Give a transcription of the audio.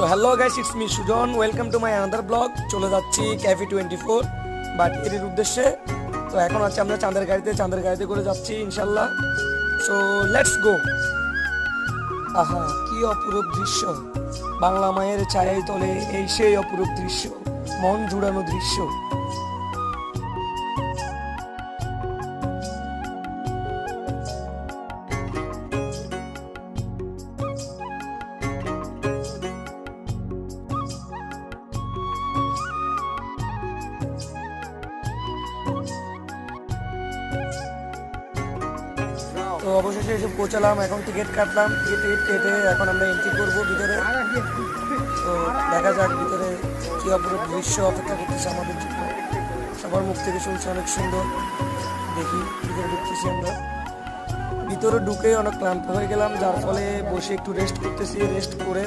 তো hello guys, it's me Sujan. Welcome to my another blog. চলে যাচ্ছি ক্যাফে 24 বাটির উদ্দেশ্যে। তো এখন আছে আমরা চাঁদের গাড়িতে করে যাচ্ছি ইনশাল্লাহ। So let's go. আহা, কি অপরূপ দৃশ্য! বাংলা মায়ের ছায়ায় তলে এই সেই অপরূপ দৃশ্য, মন জুড়ানো দৃশ্য। তো অবশেষে এসে পৌঁছালাম, এখন টিকিট কাটলাম। টিকিট কেটে এখন আমরা এন্ট্রি করবো ভিতরে। তো দেখা যাক ভিতরে কি অপরূপ দৃশ্য অপেক্ষা করতেছে আমাদের জন্য। সবার মুখ থেকে শুনছি অনেক সুন্দর। দেখি ভিতরে ঢুকতেছি আমরা। ভিতরে ঢুকে অনেক ক্লান্ত হয়ে গেলাম, যার ফলে বসে একটু রেস্ট করতেছি। রেস্ট করে